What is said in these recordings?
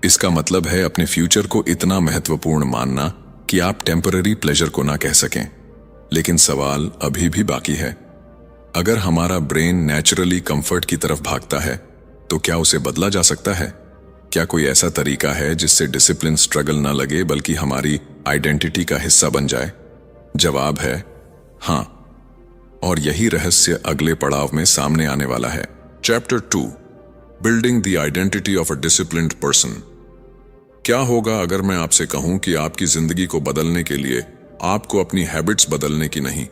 इसका मतलब है अपने फ्यूचर को इतना महत्वपूर्ण मानना कि आप टेम्पररी प्लेजर को ना कह सकें। लेकिन सवाल अभी भी बाकी है। अगर हमारा ब्रेन नेचुरली कंफर्ट की तरफ भागता है तो क्या उसे बदला जा सकता है? क्या कोई ऐसा तरीका है जिससे डिसिप्लिन स्ट्रगल ना लगे बल्कि हमारी आइडेंटिटी का हिस्सा बन जाए? जवाब है हाँ। और यही रहस्य अगले पड़ाव में सामने आने वाला है। Chapter 2, building the identity of a disciplined person. क्या होगा अगर मैं आपसे कहूं कि आपकी जिंदगी को बदलने के लिए आपको अपनी हैबिट्स बदलने की नहीं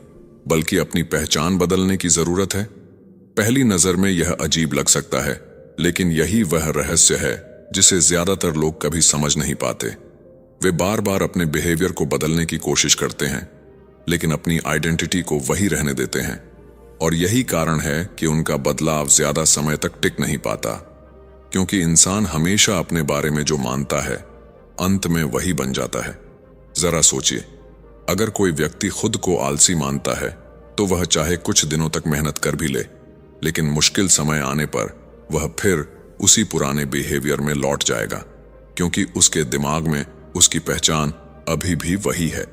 बल्कि अपनी पहचान बदलने की जरूरत है? पहली नजर में यह अजीब लग सकता है, लेकिन यही वह रहस्य है जिसे ज्यादातर लोग कभी समझ नहीं पाते। वे बार बार अपने बिहेवियर को बदलने की कोशिश करते हैं, लेकिन अपनी आइडेंटिटी को वही रहने देते हैं। और यही कारण है कि उनका बदलाव ज्यादा समय तक टिक नहीं पाता, क्योंकि इंसान हमेशा अपने बारे में जो मानता है अंत में वही बन जाता है। जरा सोचिए, अगर कोई व्यक्ति खुद को आलसी मानता है तो वह चाहे कुछ दिनों तक मेहनत कर भी ले, लेकिन मुश्किल समय आने पर वह फिर उसी पुराने बिहेवियर में लौट जाएगा, क्योंकि उसके दिमाग में उसकी पहचान अभी भी वही है।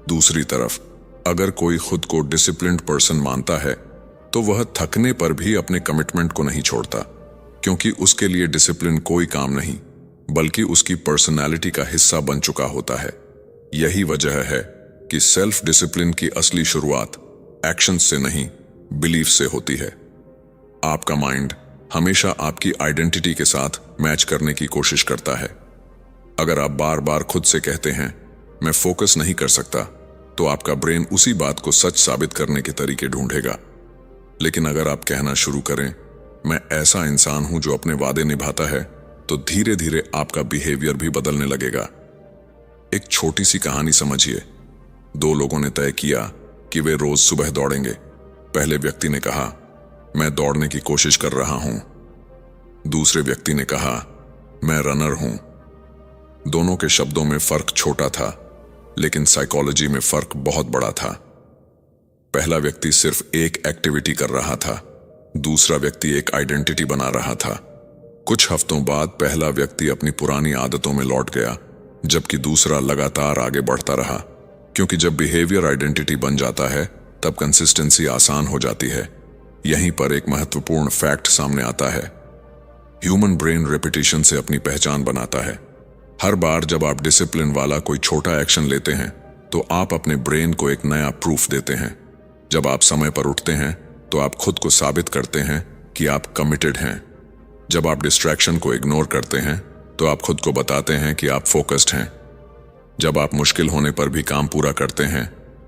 दूसरी तरफ, अगर कोई खुद को डिसिप्लिन्ड पर्सन मानता है तो वह थकने पर भी अपने कमिटमेंट को नहीं छोड़ता, क्योंकि उसके लिए डिसिप्लिन कोई काम नहीं बल्कि उसकी पर्सनैलिटी का हिस्सा बन चुका होता है। यही वजह है कि सेल्फ डिसिप्लिन की असली शुरुआत एक्शन से नहीं, बिलीफ से होती है। आपका माइंड हमेशा आपकी आइडेंटिटी के साथ मैच करने की कोशिश करता है। अगर आप बार बार खुद से कहते हैं मैं फोकस नहीं कर सकता, तो आपका ब्रेन उसी बात को सच साबित करने के तरीके ढूंढेगा। लेकिन अगर आप कहना शुरू करें मैं ऐसा इंसान हूं जो अपने वादे निभाता है, तो धीरे धीरे आपका बिहेवियर भी बदलने लगेगा। एक छोटी सी कहानी समझिए। दो लोगों ने तय किया कि वे रोज सुबह दौड़ेंगे। पहले व्यक्ति ने कहा मैं दौड़ने की कोशिश कर रहा हूं। दूसरे व्यक्ति ने कहा मैं रनर हूं। दोनों के शब्दों में फर्क छोटा था, लेकिन साइकोलॉजी में फर्क बहुत बड़ा था। पहला व्यक्ति सिर्फ एक एक्टिविटी कर रहा था, दूसरा व्यक्ति एक आइडेंटिटी बना रहा था। कुछ हफ्तों बाद पहला व्यक्ति अपनी पुरानी आदतों में लौट गया, जबकि दूसरा लगातार आगे बढ़ता रहा, क्योंकि जब बिहेवियर आइडेंटिटी बन जाता है तब कंसिस्टेंसी आसान हो जाती है। यहीं पर एक महत्वपूर्ण फैक्ट सामने आता है। ह्यूमन ब्रेन रेपिटेशन से अपनी पहचान बनाता है। हर बार जब आप डिसिप्लिन वाला कोई छोटा एक्शन लेते हैं तो आप अपने ब्रेन को एक नया प्रूफ देते हैं। जब आप समय पर उठते हैं तो आप खुद को साबित करते हैं कि आप कमिटेड हैं। जब आप डिस्ट्रैक्शन को इग्नोर करते हैं तो आप खुद को बताते हैं कि आप फोकस्ड हैं। जब आप मुश्किल होने पर भी काम पूरा करते हैं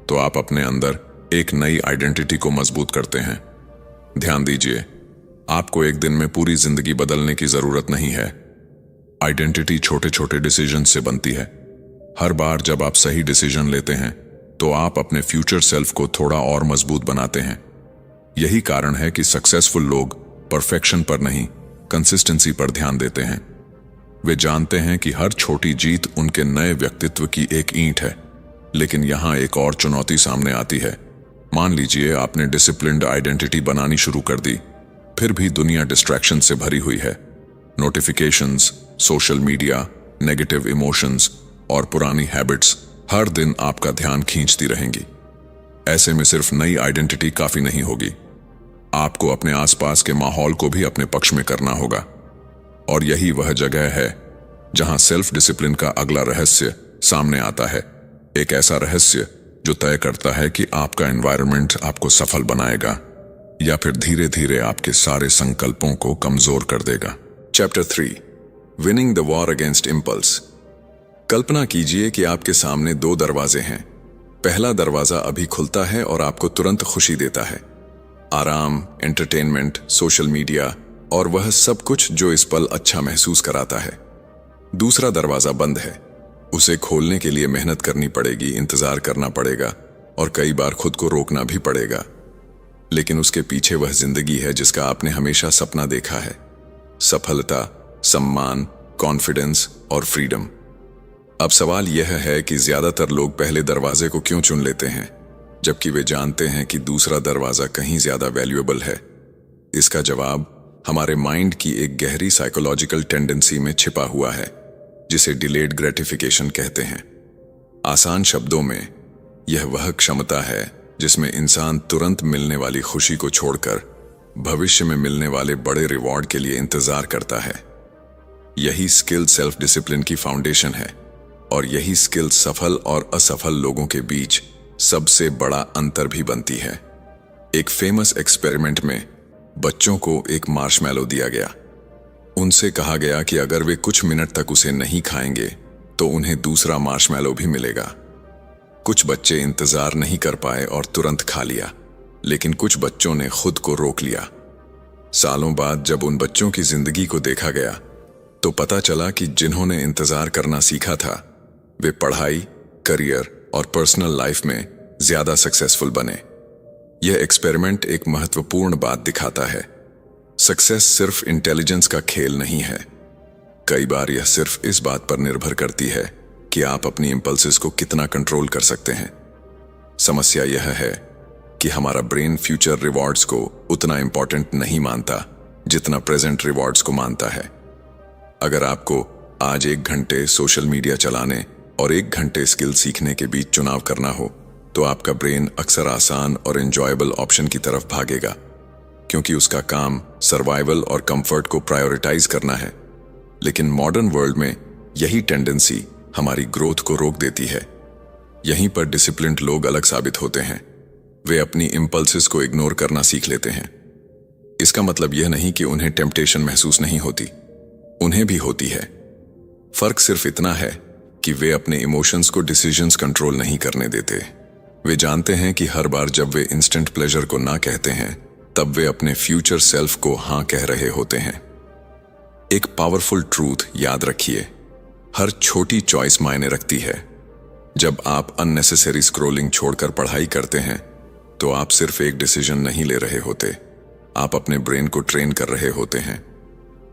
तो आप अपने अंदर एक नई आइडेंटिटी को मजबूत करते हैं। ध्यान दीजिए, आपको एक दिन में पूरी जिंदगी बदलने की जरूरत नहीं है। आइडेंटिटी छोटे छोटे डिसीजन से बनती है। हर बार जब आप सही डिसीजन लेते हैं तो आप अपने फ्यूचर सेल्फ को थोड़ा और मजबूत बनाते हैं। यही कारण है कि सक्सेसफुल लोग परफेक्शन पर नहीं, कंसिस्टेंसी पर ध्यान देते हैं। वे जानते हैं कि हर छोटी जीत उनके नए व्यक्तित्व की एक ईंट है। लेकिन यहां एक और चुनौती सामने आती है। मान लीजिए आपने डिसिप्लिन्ड आइडेंटिटी बनानी शुरू कर दी, फिर भी दुनिया डिस्ट्रैक्शन से भरी हुई है। Notifications, social media, negative emotions और पुरानी हैबिट्स हर दिन आपका ध्यान खींचती रहेंगी। ऐसे में सिर्फ नई आइडेंटिटी काफी नहीं होगी, आपको अपने आसपास के माहौल को भी अपने पक्ष में करना होगा। और यही वह जगह है जहां सेल्फ डिसिप्लिन का अगला रहस्य सामने आता है। एक ऐसा रहस्य जो तय करता है कि आपका एनवायरनमेंट आपको सफल बनाएगा या फिर धीरे धीरे आपके सारे संकल्पों को कमजोर कर देगा। Chapter 3, winning the war against impulse. कल्पना कीजिए कि आपके सामने दो दरवाजे हैं। पहला दरवाजा अभी खुलता है और आपको तुरंत खुशी देता है। आराम, एंटरटेनमेंट, सोशल मीडिया और वह सब कुछ जो इस पल अच्छा महसूस कराता है। दूसरा दरवाजा बंद है। उसे खोलने के लिए मेहनत करनी पड़ेगी, इंतजार करना पड़ेगा और कई बार खुद को रोकना भी पड़ेगा। लेकिन उसके पीछे वह जिंदगी है जिसका आपने हमेशा सपना देखा है। सफलता, सम्मान, कॉन्फिडेंस और फ्रीडम। अब सवाल यह है कि ज्यादातर लोग पहले दरवाजे को क्यों चुन लेते हैं, जबकि वे जानते हैं कि दूसरा दरवाजा कहीं ज्यादा वैल्यूएबल है। इसका जवाब हमारे माइंड की एक गहरी साइकोलॉजिकल टेंडेंसी में छिपा हुआ है। जिसे डिलेड ग्रेटिफिकेशन कहते हैं। आसान शब्दों में यह वह क्षमता है जिसमें इंसान तुरंत मिलने वाली खुशी को छोड़कर भविष्य में मिलने वाले बड़े रिवॉर्ड के लिए इंतजार करता है। यही स्किल सेल्फ डिसिप्लिन की फाउंडेशन है और यही स्किल सफल और असफल लोगों के बीच सबसे बड़ा अंतर भी बनती है। एक फेमस एक्सपेरिमेंट में बच्चों को एक मार्शमैलो दिया गया। उनसे कहा गया कि अगर वे कुछ मिनट तक उसे नहीं खाएंगे तो उन्हें दूसरा मार्शमैलो भी मिलेगा। कुछ बच्चे इंतजार नहीं कर पाए और तुरंत खा लिया, लेकिन कुछ बच्चों ने खुद को रोक लिया। सालों बाद जब उन बच्चों की जिंदगी को देखा गया तो पता चला कि जिन्होंने इंतजार करना सीखा था वे पढ़ाई, करियर और पर्सनल लाइफ में ज्यादा सक्सेसफुल बने। यह एक्सपेरिमेंट एक महत्वपूर्ण बात दिखाता है। सक्सेस सिर्फ इंटेलिजेंस का खेल नहीं है। कई बार यह सिर्फ इस बात पर निर्भर करती है कि आप अपनी इंपल्सेस को कितना कंट्रोल कर सकते हैं। समस्या यह है कि हमारा ब्रेन फ्यूचर रिवॉर्ड्स को उतना इंपॉर्टेंट नहीं मानता जितना प्रेजेंट रिवॉर्ड्स को मानता है। अगर आपको आज 1 घंटे सोशल मीडिया चलाने और 1 घंटे स्किल सीखने के बीच चुनाव करना हो तो आपका ब्रेन अक्सर आसान और एंजॉयबल ऑप्शन की तरफ भागेगा, क्योंकि उसका काम सर्वाइवल और कंफर्ट को प्रायोरिटाइज करना है। लेकिन मॉडर्न वर्ल्ड में यही टेंडेंसी हमारी ग्रोथ को रोक देती है। यहीं पर डिसिप्लिन्ड लोग अलग साबित होते हैं। वे अपनी इंपल्सेस को इग्नोर करना सीख लेते हैं। इसका मतलब यह नहीं कि उन्हें टेम्पटेशन महसूस नहीं होती, उन्हें भी होती है। फर्क सिर्फ इतना है कि वे अपने इमोशंस को डिसीजंस कंट्रोल नहीं करने देते। वे जानते हैं कि हर बार जब वे इंस्टेंट प्लेजर को ना कहते हैं तब वे अपने फ्यूचर सेल्फ को हाँ कह रहे होते हैं। एक पावरफुल ट्रूथ याद रखिए, हर छोटी चॉइस मायने रखती है। जब आप अननेसेसरी स्क्रॉलिंग छोड़कर पढ़ाई करते हैं तो आप सिर्फ एक डिसीजन नहीं ले रहे होते, आप अपने ब्रेन को ट्रेन कर रहे होते हैं।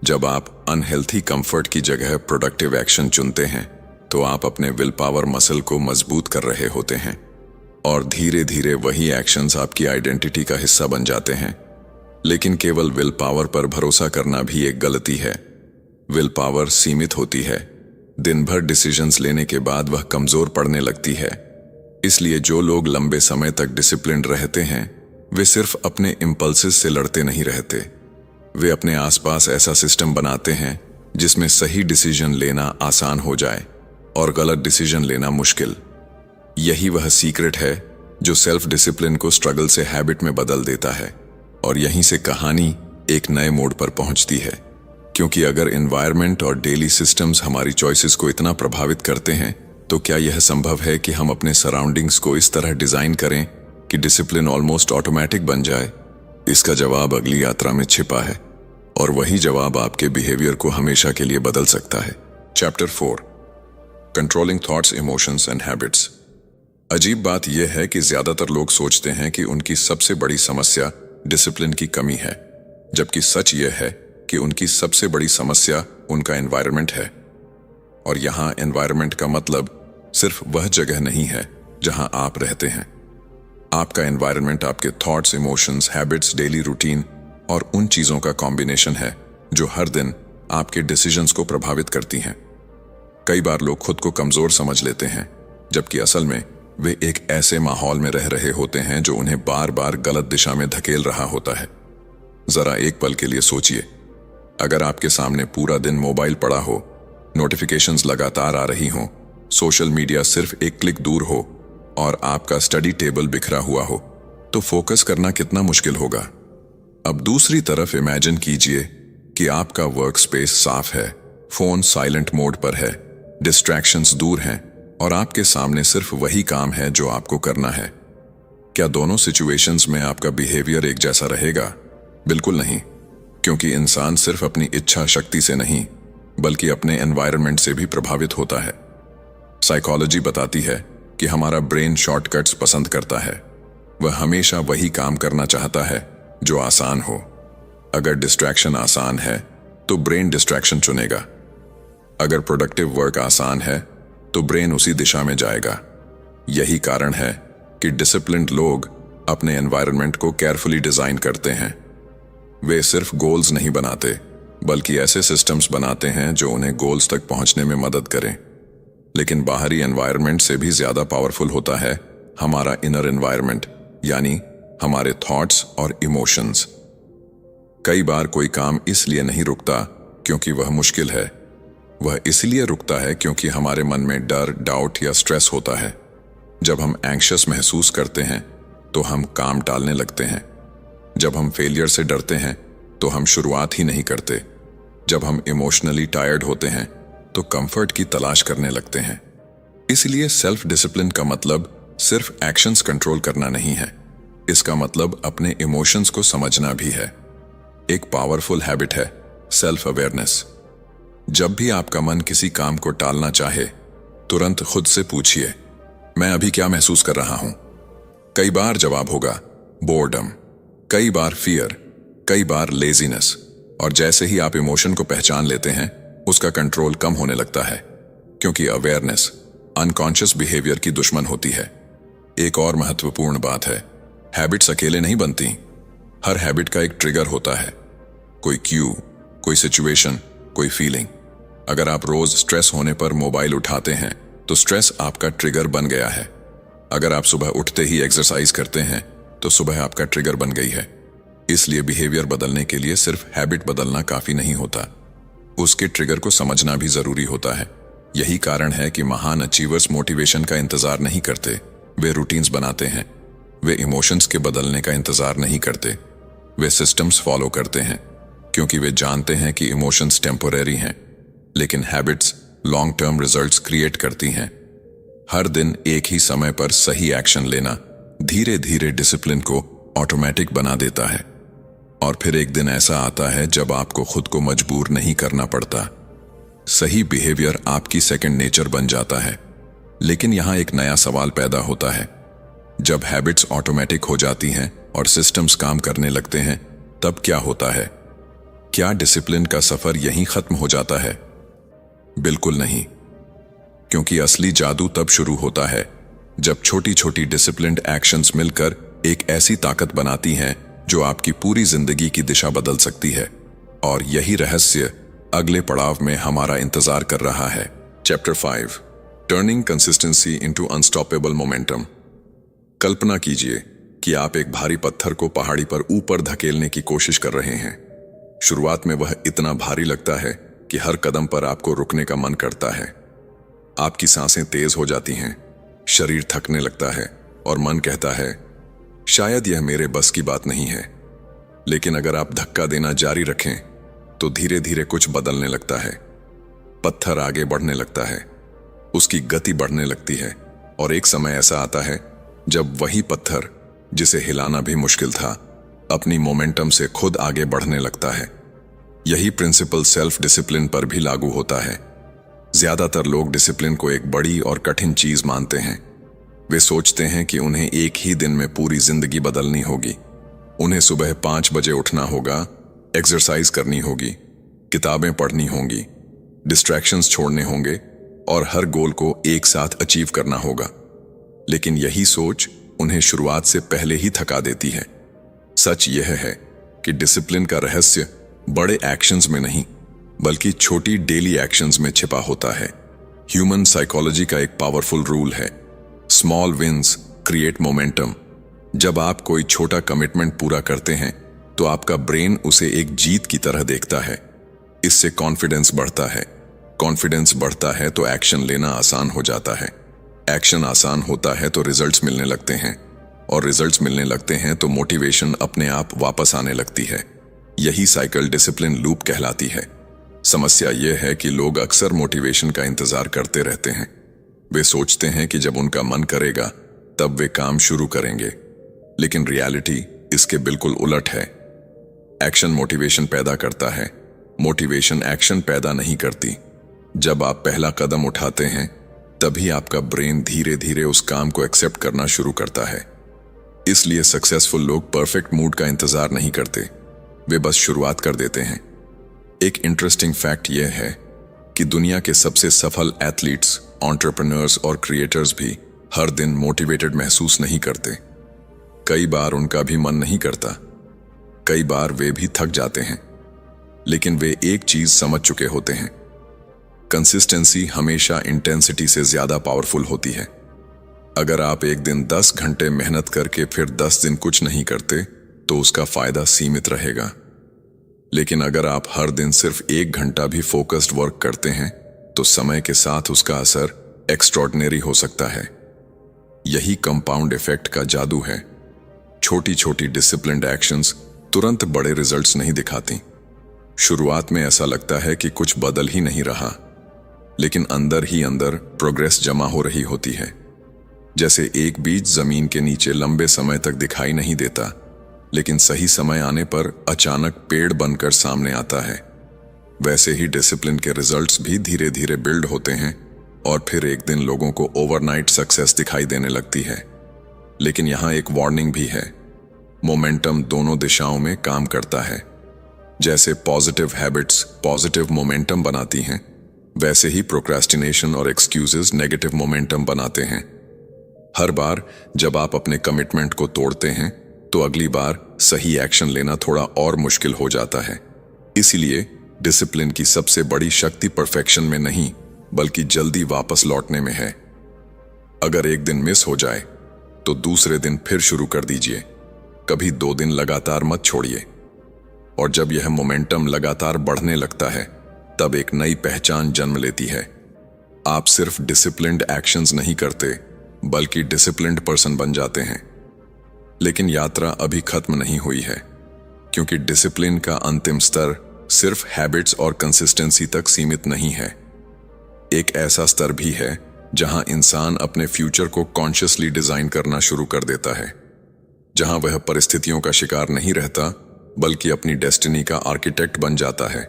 जब आप अनहेल्थी कंफर्ट की जगह प्रोडक्टिव एक्शन चुनते हैं तो आप अपने विल पावर मसल को मजबूत कर रहे होते हैं और धीरे धीरे वही एक्शंस आपकी आइडेंटिटी का हिस्सा बन जाते हैं। लेकिन केवल विल पावर पर भरोसा करना भी एक गलती है। विल पावर सीमित होती है। दिन भर डिसीजंस लेने के बाद वह कमजोर पड़ने लगती है। इसलिए जो लोग लंबे समय तक डिसिप्लिन्ड रहते हैं वे सिर्फ अपने इंपल्सेस से लड़ते नहीं रहते, वे अपने आसपास ऐसा सिस्टम बनाते हैं जिसमें सही डिसीजन लेना आसान हो जाए और गलत डिसीजन लेना मुश्किल। यही वह सीक्रेट है जो सेल्फ डिसिप्लिन को स्ट्रगल से हैबिट में बदल देता है और यहीं से कहानी एक नए मोड़ पर पहुंचती है। क्योंकि अगर एनवायरनमेंट और डेली सिस्टम्स हमारी चॉइसेस को इतना प्रभावित करते हैं तो क्या यह संभव है कि हम अपने सराउंडिंग्स को इस तरह डिजाइन करें कि डिसिप्लिन ऑलमोस्ट ऑटोमेटिक बन जाए? इसका जवाब अगली यात्रा में छिपा है और वही जवाब आपके बिहेवियर को हमेशा के लिए बदल सकता है। Chapter 4, controlling thoughts, emotions and habits. अजीब बात यह है कि ज्यादातर लोग सोचते हैं कि उनकी सबसे बड़ी समस्या डिसिप्लिन की कमी है, जबकि सच यह है कि उनकी सबसे बड़ी समस्या उनका एनवायरनमेंट है। और यहां एनवायरनमेंट का मतलब सिर्फ वह जगह नहीं है जहां आप रहते हैं। आपका एनवायरनमेंट आपके thoughts, emotions, habits, daily routine और उन चीजों का कॉम्बिनेशन है जो हर दिन आपके डिसीजंस को प्रभावित करती हैं। कई बार लोग खुद को कमजोर समझ लेते हैं, जबकि असल में वे एक ऐसे माहौल में रह रहे होते हैं जो उन्हें बार बार गलत दिशा में धकेल रहा होता है। जरा एक पल के लिए सोचिए, अगर आपके सामने पूरा दिन मोबाइल पड़ा हो, नोटिफिकेशंस लगातार आ रही हों, सोशल मीडिया सिर्फ एक क्लिक दूर हो और आपका स्टडी टेबल बिखरा हुआ हो, तो फोकस करना कितना मुश्किल होगा। अब दूसरी तरफ इमेजिन कीजिए कि आपका वर्क स्पेस साफ है, फोन साइलेंट मोड पर है, डिस्ट्रैक्शंस दूर हैं और आपके सामने सिर्फ वही काम है जो आपको करना है। क्या दोनों सिचुएशंस में आपका बिहेवियर एक जैसा रहेगा? बिल्कुल नहीं, क्योंकि इंसान सिर्फ अपनी इच्छा शक्ति से नहीं बल्कि अपने एनवायरनमेंट से भी प्रभावित होता है। साइकोलॉजी बताती है कि हमारा ब्रेन शॉर्टकट्स पसंद करता है। वह हमेशा वही काम करना चाहता है जो आसान हो। अगर डिस्ट्रैक्शन आसान है तो ब्रेन डिस्ट्रैक्शन चुनेगा। अगर प्रोडक्टिव वर्क आसान है तो ब्रेन उसी दिशा में जाएगा। यही कारण है कि डिसिप्लिन्ड लोग अपने एनवायरनमेंट को केयरफुली डिजाइन करते हैं। वे सिर्फ गोल्स नहीं बनाते बल्कि ऐसे सिस्टम्स बनाते हैं जो उन्हें गोल्स तक पहुंचने में मदद करें। लेकिन बाहरी एनवायरनमेंट से भी ज्यादा पावरफुल होता है हमारा इनर एनवायरनमेंट, यानी हमारे थॉट्स और इमोशंस। कई बार कोई काम इसलिए नहीं रुकता क्योंकि वह मुश्किल है, वह इसलिए रुकता है क्योंकि हमारे मन में डर, डाउट या स्ट्रेस होता है। जब हम एंग्शियस महसूस करते हैं तो हम काम टालने लगते हैं। जब हम फेलियर से डरते हैं तो हम शुरुआत ही नहीं करते। जब हम इमोशनली टायर्ड होते हैं तो कंफर्ट की तलाश करने लगते हैं। इसलिए सेल्फ डिसिप्लिन का मतलब सिर्फ एक्शंस कंट्रोल करना नहीं है, इसका मतलब अपने इमोशंस को समझना भी है। एक पावरफुल हैबिट है सेल्फ अवेयरनेस। जब भी आपका मन किसी काम को टालना चाहे, तुरंत खुद से पूछिए, मैं अभी क्या महसूस कर रहा हूं? कई बार जवाब होगा बोर्डम, कई बार फियर, कई बार लेजीनेस। और जैसे ही आप इमोशन को पहचान लेते हैं, उसका कंट्रोल कम होने लगता है, क्योंकि अवेयरनेस अनकॉन्शियस बिहेवियर की दुश्मन होती है। एक और महत्वपूर्ण बात है, हैबिट्स अकेले नहीं बनती। हर हैबिट का एक ट्रिगर होता है, कोई क्यू, कोई सिचुएशन, कोई फीलिंग। अगर आप रोज स्ट्रेस होने पर मोबाइल उठाते हैं तो स्ट्रेस आपका ट्रिगर बन गया है। अगर आप सुबह उठते ही एक्सरसाइज करते हैं तो सुबह आपका ट्रिगर बन गई है। इसलिए बिहेवियर बदलने के लिए सिर्फ हैबिट बदलना काफी नहीं होता, उसके ट्रिगर को समझना भी जरूरी होता है। यही कारण है कि महान अचीवर्स मोटिवेशन का इंतजार नहीं करते, वे रूटीन्स बनाते हैं। वे इमोशंस के बदलने का इंतजार नहीं करते, वे सिस्टम्स फॉलो करते हैं, क्योंकि वे जानते हैं कि इमोशंस टेम्पोरेरी हैं, लेकिन habits long term results create करती हैं। हर दिन एक ही समय पर सही एक्शन लेना धीरे धीरे डिसिप्लिन को ऑटोमेटिक बना देता है। और फिर एक दिन ऐसा आता है जब आपको खुद को मजबूर नहीं करना पड़ता। सही बिहेवियर आपकी सेकंड नेचर बन जाता है। लेकिन यहां एक नया सवाल पैदा होता है, जब हैबिट्स ऑटोमेटिक हो जाती हैं और सिस्टम्स काम करने लगते हैं, तब क्या होता है? क्या डिसिप्लिन का सफर यहीं खत्म हो जाता है? बिल्कुल नहीं, क्योंकि असली जादू तब शुरू होता है जब छोटी छोटी डिसिप्लिन्ड एक्शंस मिलकर एक ऐसी ताकत बनाती हैं जो आपकी पूरी जिंदगी की दिशा बदल सकती है। और यही रहस्य अगले पड़ाव में हमारा इंतजार कर रहा है। Chapter 5, turning consistency into unstoppable momentum. कल्पना कीजिए कि आप एक भारी पत्थर को पहाड़ी पर ऊपर धकेलने की कोशिश कर रहे हैं। शुरुआत में वह इतना भारी लगता है कि हर कदम पर आपको रुकने का मन करता है। आपकी सांसें तेज हो जाती हैं, शरीर थकने लगता है और मन कहता है शायद यह मेरे बस की बात नहीं है। लेकिन अगर आप धक्का देना जारी रखें तो धीरे धीरे कुछ बदलने लगता है। पत्थर आगे बढ़ने लगता है, उसकी गति बढ़ने लगती है और एक समय ऐसा आता है जब वही पत्थर जिसे हिलाना भी मुश्किल था, अपनी मोमेंटम से खुद आगे बढ़ने लगता है। यही प्रिंसिपल सेल्फ डिसिप्लिन पर भी लागू होता है। ज्यादातर लोग डिसिप्लिन को एक बड़ी और कठिन चीज मानते हैं। वे सोचते हैं कि उन्हें एक ही दिन में पूरी जिंदगी बदलनी होगी। उन्हें सुबह 5 बजे उठना होगा, एक्सरसाइज करनी होगी, किताबें पढ़नी होंगी, डिस्ट्रैक्शंस छोड़ने होंगे और हर गोल को एक साथ अचीव करना होगा। लेकिन यही सोच उन्हें शुरुआत से पहले ही थका देती है। सच यह है कि डिसिप्लिन का रहस्य बड़े एक्शंस में नहीं, बल्कि छोटी डेली एक्शंस में छिपा होता है। ह्यूमन साइकोलॉजी का एक पावरफुल रूल है, स्मॉल विंस क्रिएट मोमेंटम। जब आप कोई छोटा कमिटमेंट पूरा करते हैं तो आपका ब्रेन उसे एक जीत की तरह देखता है। इससे कॉन्फिडेंस बढ़ता है, कॉन्फिडेंस बढ़ता है तो एक्शन लेना आसान हो जाता है, एक्शन आसान होता है तो रिजल्ट्स मिलने लगते हैं, और रिजल्ट्स मिलने लगते हैं तो मोटिवेशन अपने आप वापस आने लगती है। यही साइकिल डिसिप्लिन लूप कहलाती है। समस्या यह है कि लोग अक्सर मोटिवेशन का इंतजार करते रहते हैं। वे सोचते हैं कि जब उनका मन करेगा तब वे काम शुरू करेंगे, लेकिन रियलिटी इसके बिल्कुल उलट है। एक्शन मोटिवेशन पैदा करता है, मोटिवेशन एक्शन पैदा नहीं करती। जब आप पहला कदम उठाते हैं तभी आपका ब्रेन धीरे धीरे उस काम को एक्सेप्ट करना शुरू करता है। इसलिए सक्सेसफुल लोग परफेक्ट मूड का इंतजार नहीं करते, वे बस शुरुआत कर देते हैं। एक इंटरेस्टिंग फैक्ट यह है कि दुनिया के सबसे सफल एथलीट्स, एंटरप्रेन्योर्स और क्रिएटर्स भी हर दिन मोटिवेटेड महसूस नहीं करते। कई बार उनका भी मन नहीं करता, कई बार वे भी थक जाते हैं। लेकिन वे एक चीज समझ चुके होते हैं, कंसिस्टेंसी हमेशा इंटेंसिटी से ज्यादा पावरफुल होती है। अगर आप एक दिन 10 घंटे मेहनत करके फिर 10 दिन कुछ नहीं करते तो उसका फायदा सीमित रहेगा। लेकिन अगर आप हर दिन सिर्फ 1 घंटा भी फोकस्ड वर्क करते हैं तो समय के साथ उसका असर एक्स्ट्रॉर्डिनरी हो सकता है। यही कंपाउंड इफेक्ट का जादू है। छोटी छोटी डिसिप्लिन्ड एक्शंस तुरंत बड़े रिजल्ट्स नहीं दिखाती। शुरुआत में ऐसा लगता है कि कुछ बदल ही नहीं रहा, लेकिन अंदर ही अंदर प्रोग्रेस जमा हो रही होती है। जैसे एक बीज जमीन के नीचे लंबे समय तक दिखाई नहीं देता, लेकिन सही समय आने पर अचानक पेड़ बनकर सामने आता है, वैसे ही डिसिप्लिन के रिजल्ट्स भी धीरे धीरे बिल्ड होते हैं और फिर एक दिन लोगों को ओवरनाइट सक्सेस दिखाई देने लगती है। लेकिन यहां एक वार्निंग भी है। मोमेंटम दोनों दिशाओं में काम करता है। जैसे पॉजिटिव हैबिट्स पॉजिटिव मोमेंटम बनाती हैं, वैसे ही प्रोक्रेस्टिनेशन और एक्सक्यूजेस नेगेटिव मोमेंटम बनाते हैं। हर बार जब आप अपने कमिटमेंट को तोड़ते हैं तो अगली बार सही एक्शन लेना थोड़ा और मुश्किल हो जाता है। इसीलिए डिसिप्लिन की सबसे बड़ी शक्ति परफेक्शन में नहीं, बल्कि जल्दी वापस लौटने में है। अगर एक दिन मिस हो जाए तो दूसरे दिन फिर शुरू कर दीजिए। कभी 2 दिन लगातार मत छोड़िए। और जब यह मोमेंटम लगातार बढ़ने लगता है तब एक नई पहचान जन्म लेती है। आप सिर्फ डिसिप्लिन्ड एक्शंस नहीं करते, बल्कि डिसिप्लिन्ड पर्सन बन जाते हैं। लेकिन यात्रा अभी खत्म नहीं हुई है, क्योंकि डिसिप्लिन का अंतिम स्तर सिर्फ हैबिट्स और कंसिस्टेंसी तक सीमित नहीं है। एक ऐसा स्तर भी है जहां इंसान अपने फ्यूचर को कॉन्शियसली डिजाइन करना शुरू कर देता है, जहां वह परिस्थितियों का शिकार नहीं रहता, बल्कि अपनी डेस्टिनी का आर्किटेक्ट बन जाता है।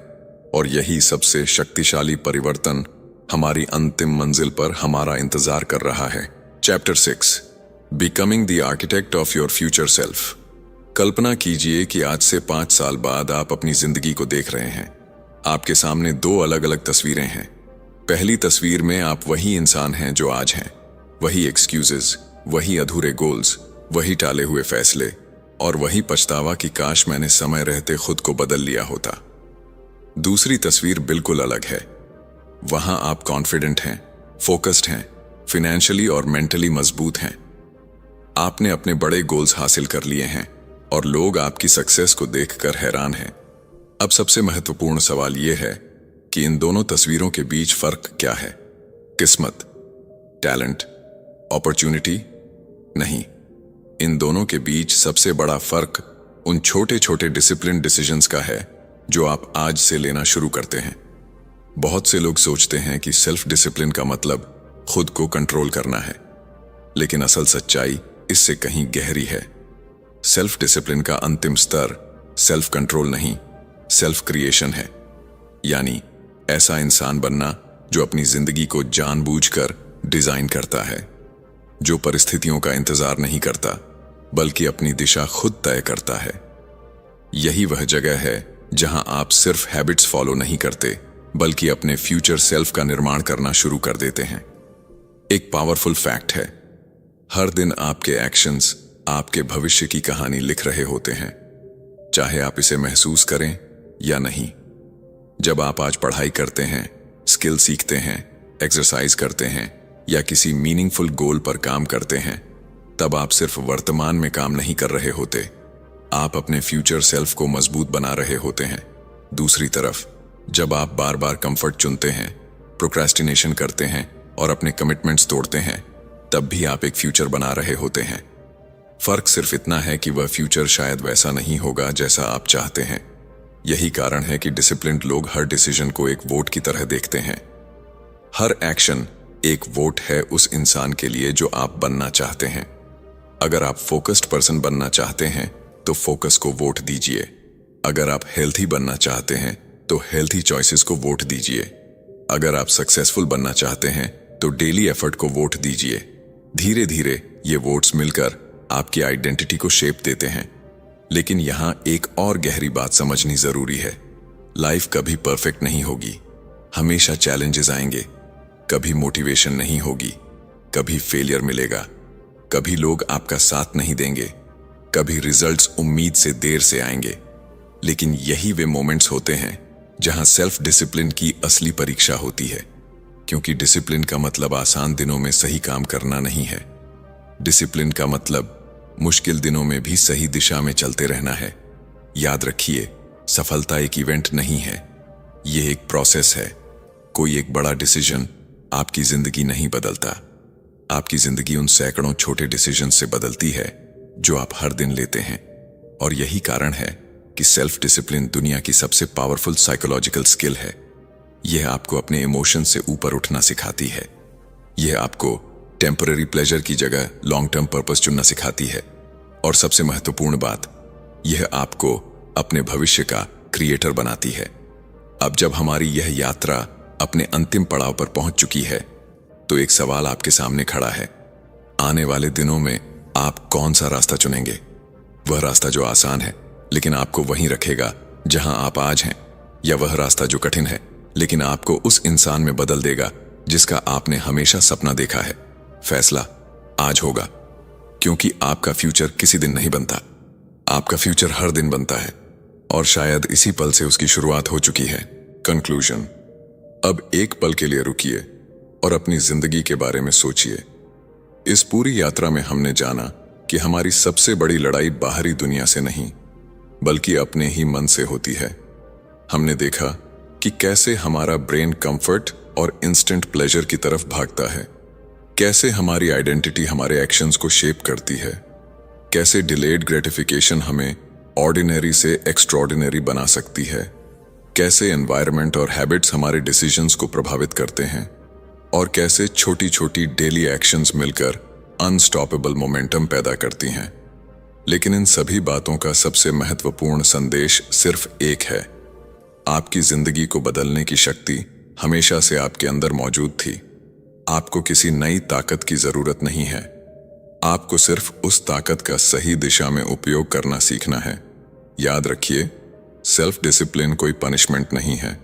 और यही सबसे शक्तिशाली परिवर्तन हमारी अंतिम मंजिल पर हमारा इंतजार कर रहा है। Chapter 6, becoming the architect of your future self. कल्पना कीजिए कि आज से 5 साल बाद आप अपनी जिंदगी को देख रहे हैं। आपके सामने 2 अलग अलग तस्वीरें हैं। पहली तस्वीर में आप वही इंसान हैं जो आज हैं, वही एक्सक्यूजेस, वही अधूरे गोल्स, वही टाले हुए फैसले और वही पछतावा कि काश मैंने समय रहते खुद को बदल लिया होता। दूसरी तस्वीर बिल्कुल अलग है। वहां आप कॉन्फिडेंट हैं, फोकस्ड हैं, फाइनेंशियली और मेंटली मजबूत हैं। आपने अपने बड़े गोल्स हासिल कर लिए हैं और लोग आपकी सक्सेस को देखकर हैरान हैं। अब सबसे महत्वपूर्ण सवाल यह है कि इन दोनों तस्वीरों के बीच फर्क क्या है? किस्मत, टैलेंट, अपॉर्चुनिटी? नहीं, इन दोनों के बीच सबसे बड़ा फर्क उन छोटे छोटे डिसिप्लिन डिसीजंस का है जो आप आज से लेना शुरू करते हैं। बहुत से लोग सोचते हैं कि सेल्फ डिसिप्लिन का मतलब खुद को कंट्रोल करना है, लेकिन असल सच्चाई इससे कहीं गहरी है। सेल्फ डिसिप्लिन का अंतिम स्तर सेल्फ कंट्रोल नहीं, सेल्फ क्रिएशन है। यानी ऐसा इंसान बनना जो अपनी जिंदगी को जानबूझकर डिजाइन करता है, जो परिस्थितियों का इंतजार नहीं करता, बल्कि अपनी दिशा खुद तय करता है। यही वह जगह है जहां आप सिर्फ हैबिट्स फॉलो नहीं करते, बल्कि अपने फ्यूचर सेल्फ का निर्माण करना शुरू कर देते हैं। एक पावरफुल फैक्ट है, हर दिन आपके एक्शंस आपके भविष्य की कहानी लिख रहे होते हैं, चाहे आप इसे महसूस करें या नहीं। जब आप आज पढ़ाई करते हैं, स्किल सीखते हैं, एक्सरसाइज करते हैं या किसी मीनिंगफुल गोल पर काम करते हैं, तब आप सिर्फ वर्तमान में काम नहीं कर रहे होते, आप अपने फ्यूचर सेल्फ को मजबूत बना रहे होते हैं। दूसरी तरफ जब आप बार बार कंफर्ट चुनते हैं, प्रोक्रेस्टिनेशन करते हैं और अपने कमिटमेंट्स तोड़ते हैं, तब भी आप एक फ्यूचर बना रहे होते हैं। फर्क सिर्फ इतना है कि वह फ्यूचर शायद वैसा नहीं होगा जैसा आप चाहते हैं। यही कारण है कि डिसिप्लिन्ड लोग हर डिसीजन को एक वोट की तरह देखते हैं। हर एक्शन एक वोट है उस इंसान के लिए जो आप बनना चाहते हैं। अगर आप फोकस्ड पर्सन बनना चाहते हैं तो फोकस को वोट दीजिए। अगर आप हेल्थी बनना चाहते हैं तो हेल्थी चॉइसेस को वोट दीजिए। अगर आप सक्सेसफुल बनना चाहते हैं तो डेली एफर्ट को वोट दीजिए। धीरे धीरे ये वोट्स मिलकर आपकी आइडेंटिटी को शेप देते हैं। लेकिन यहां एक और गहरी बात समझनी जरूरी है। लाइफ कभी परफेक्ट नहीं होगी, हमेशा चैलेंजेस आएंगे। कभी मोटिवेशन नहीं होगी, कभी फेलियर मिलेगा, कभी लोग आपका साथ नहीं देंगे, कभी रिजल्ट्स उम्मीद से देर से आएंगे। लेकिन यही वे मोमेंट्स होते हैं जहां सेल्फ डिसिप्लिन की असली परीक्षा होती है, क्योंकि डिसिप्लिन का मतलब आसान दिनों में सही काम करना नहीं है। डिसिप्लिन का मतलब मुश्किल दिनों में भी सही दिशा में चलते रहना है। याद रखिए, सफलता एक इवेंट नहीं है, यह एक प्रोसेस है। कोई एक बड़ा डिसीजन आपकी जिंदगी नहीं बदलता। आपकी जिंदगी उन सैकड़ों छोटे डिसीजन से बदलती है जो आप हर दिन लेते हैं। और यही कारण है कि सेल्फ डिसिप्लिन दुनिया की सबसे पावरफुल साइकोलॉजिकल स्किल है। यह आपको अपने इमोशन से ऊपर उठना सिखाती है। यह आपको टेम्पररी प्लेजर की जगह लॉन्ग टर्म पर्पस चुनना सिखाती है। और सबसे महत्वपूर्ण बात, यह आपको अपने भविष्य का क्रिएटर बनाती है। अब जब हमारी यह यात्रा अपने अंतिम पड़ाव पर पहुंच चुकी है, तो एक सवाल आपके सामने खड़ा है। आने वाले दिनों में आप कौन सा रास्ता चुनेंगे? वह रास्ता जो आसान है लेकिन आपको वहीं रखेगा जहां आप आज हैं, या वह रास्ता जो कठिन है लेकिन आपको उस इंसान में बदल देगा जिसका आपने हमेशा सपना देखा है? फैसला आज होगा, क्योंकि आपका फ्यूचर किसी दिन नहीं बनता, आपका फ्यूचर हर दिन बनता है। और शायद इसी पल से उसकी शुरुआत हो चुकी है। कंक्लूजन, अब एक पल के लिए रुकिए और अपनी जिंदगी के बारे में सोचिए। इस पूरी यात्रा में हमने जाना कि हमारी सबसे बड़ी लड़ाई बाहरी दुनिया से नहीं, बल्कि अपने ही मन से होती है। हमने देखा कि कैसे हमारा ब्रेन कंफर्ट और इंस्टेंट प्लेजर की तरफ भागता है, कैसे हमारी आइडेंटिटी हमारे एक्शंस को शेप करती है, कैसे डिलेड ग्रेटिफिकेशन हमें ऑर्डिनरी से एक्स्ट्रॉर्डिनरी बना सकती है, कैसे एनवायरनमेंट और हैबिट्स हमारे डिसीजंस को प्रभावित करते हैं, और कैसे छोटी छोटी डेली एक्शंस मिलकर अनस्टॉपेबल मोमेंटम पैदा करती हैं। लेकिन इन सभी बातों का सबसे महत्वपूर्ण संदेश सिर्फ एक है। आपकी जिंदगी को बदलने की शक्ति हमेशा से आपके अंदर मौजूद थी। आपको किसी नई ताकत की जरूरत नहीं है, आपको सिर्फ उस ताकत का सही दिशा में उपयोग करना सीखना है। याद रखिए, सेल्फ डिसिप्लिन कोई पनिशमेंट नहीं है,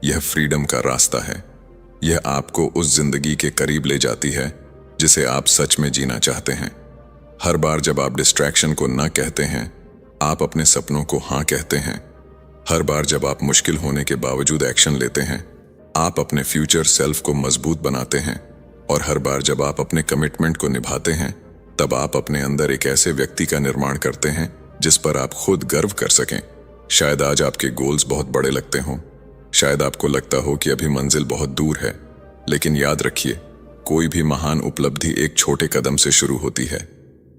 यह फ्रीडम का रास्ता है। यह आपको उस जिंदगी के करीब ले जाती है जिसे आप सच में जीना चाहते हैं। हर बार जब आप डिस्ट्रैक्शन को ना कहते हैं, आप अपने सपनों को हाँ कहते हैं। हर बार जब आप मुश्किल होने के बावजूद एक्शन लेते हैं, आप अपने फ्यूचर सेल्फ को मजबूत बनाते हैं। और हर बार जब आप अपने कमिटमेंट को निभाते हैं, तब आप अपने अंदर एक ऐसे व्यक्ति का निर्माण करते हैं जिस पर आप खुद गर्व कर सकें। शायद आज आपके गोल्स बहुत बड़े लगते हों, शायद आपको लगता हो कि अभी मंजिल बहुत दूर है, लेकिन याद रखिए, कोई भी महान उपलब्धि एक छोटे कदम से शुरू होती है।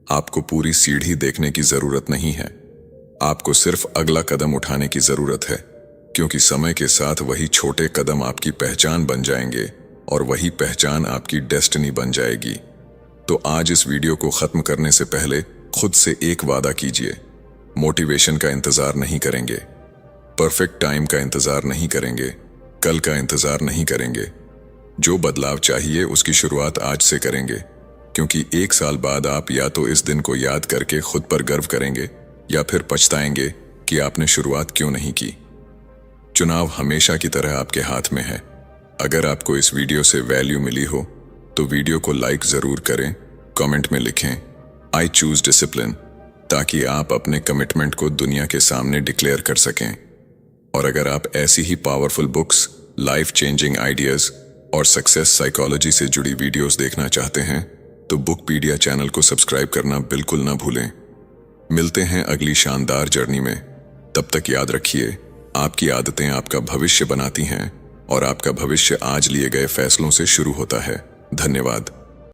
आपको पूरी सीढ़ी देखने की जरूरत नहीं है, आपको सिर्फ अगला कदम उठाने की जरूरत है, क्योंकि समय के साथ वही छोटे कदम आपकी पहचान बन जाएंगे और वही पहचान आपकी डेस्टिनी बन जाएगी। तो आज इस वीडियो को खत्म करने से पहले खुद से एक वादा कीजिए। मोटिवेशन का इंतजार नहीं करेंगे, परफेक्ट टाइम का इंतजार नहीं करेंगे, कल का इंतजार नहीं करेंगे। जो बदलाव चाहिए उसकी शुरुआत आज से करेंगे, क्योंकि एक साल बाद आप या तो इस दिन को याद करके खुद पर गर्व करेंगे या फिर पछताएंगे कि आपने शुरुआत क्यों नहीं की। चुनाव हमेशा की तरह आपके हाथ में है। अगर आपको इस वीडियो से वैल्यू मिली हो तो वीडियो को लाइक जरूर करें, कमेंट में लिखें आई चूज डिसिप्लिन, ताकि आप अपने कमिटमेंट को दुनिया के सामने डिक्लेयर कर सकें। और अगर आप ऐसी ही powerful books, life changing ideas और सक्सेस साइकोलॉजी से जुड़ी वीडियोस देखना चाहते हैं तो बुकपीडिया चैनल को सब्सक्राइब करना बिल्कुल ना भूलें। मिलते हैं अगली शानदार जर्नी में। तब तक याद रखिए, आपकी आदतें आपका भविष्य बनाती हैं और आपका भविष्य आज लिए गए फैसलों से शुरू होता है। धन्यवाद।